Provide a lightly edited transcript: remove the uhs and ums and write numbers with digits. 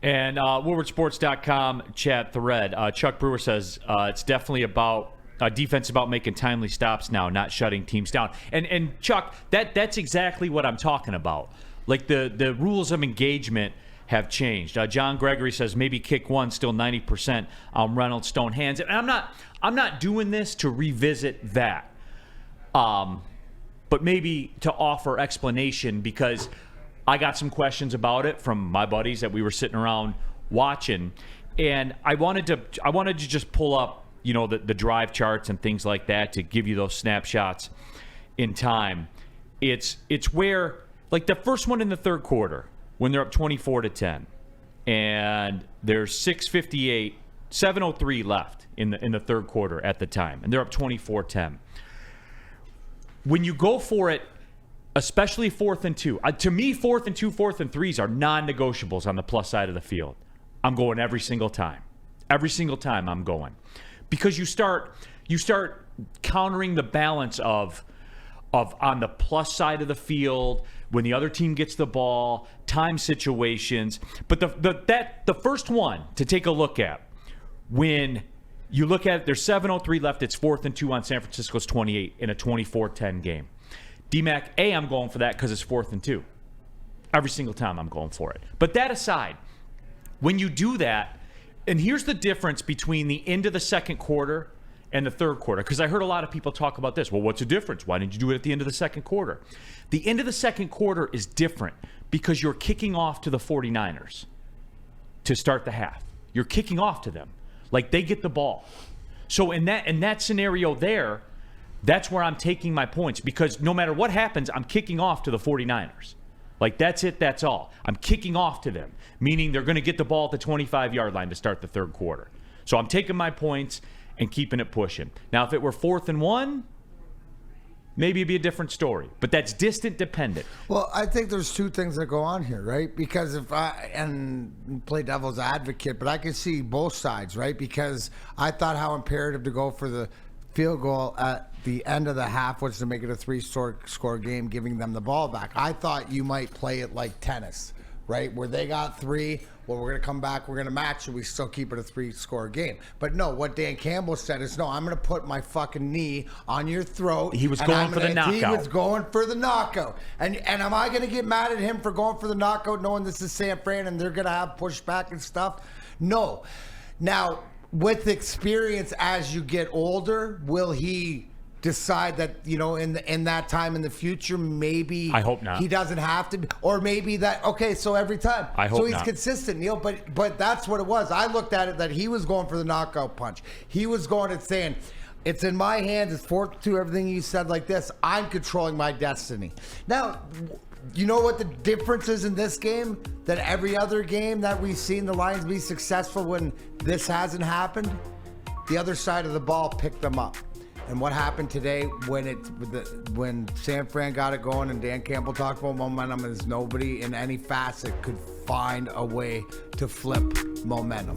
And WoodwardSports.com chat thread. Chuck Brewer says it's definitely about defense about making timely stops now, not shutting teams down. And Chuck, that's exactly what I'm talking about. Like the rules of engagement have changed. John Gregory says maybe kick one, still 90% Reynolds Stone hands. And I'm not doing this to revisit that, but maybe to offer explanation because I got some questions about it from my buddies that we were sitting around watching, and I wanted to just pull up, the drive charts and things like that to give you those snapshots in time. It's where, like, the first one in the third quarter when they're up 24-10, and there's 7:03 left in the third quarter at the time, and they're up 24-10. When you go for it, especially 4th and 2. To me, 4th and 2, 4th and 3s are non-negotiables on the plus side of the field. I'm going every single time. Every single time I'm going. Because you start countering the balance of on the plus side of the field, when the other team gets the ball, time situations. But the first one to take a look at, when you look at it, there's 7:03 left, it's 4th and 2 on San Francisco's 28 in a 24-10 game. DMAC, I'm going for that because it's 4th and 2. Every single time I'm going for it. But that aside, when you do that, and here's the difference between the end of the second quarter and the third quarter, because I heard a lot of people talk about this. Well, what's the difference? Why didn't you do it at the end of the second quarter? The end of the second quarter is different because you're kicking off to the 49ers to start the half. You're kicking off to them. Like, they get the ball. So in that scenario there, that's where I'm taking my points, because no matter what happens, I'm kicking off to the 49ers. Like, that's it, that's all. I'm kicking off to them, meaning they're going to get the ball at the 25-yard line to start the third quarter. So I'm taking my points and keeping it pushing. Now, if it were 4th and 1, maybe it'd be a different story. But that's distant dependent. Well, I think there's two things that go on here, right? Because if and play devil's advocate, but I can see both sides, right? Because I thought how imperative to go for the field goal at the end of the half was to make it a 3-score game, giving them the ball back. I thought you might play it like tennis, right? Where they got 3, well, we're going to come back, we're going to match, and we still keep it a 3-score game. But no, what Dan Campbell said is, no, I'm going to put my fucking knee on your throat. He was going for the knockout. He was going for the knockout. And am I going to get mad at him for going for the knockout, knowing this is San Fran and they're going to have pushback and stuff? No. Now, with experience as you get older, will he decide that, in that time in the future, maybe I hope not. He doesn't have to, or maybe that, okay, so every time. I hope so he's not. consistent, Neil, but that's what it was. I looked at it that he was going for the knockout punch. He was going and saying, it's in my hands, it's 4th to everything you said like this. I'm controlling my destiny. Now, you know what the difference is in this game than every other game that we've seen the Lions be successful when this hasn't happened? The other side of the ball picked them up. And what happened today when San Fran got it going and Dan Campbell talked about momentum is nobody in any facet could find a way to flip momentum.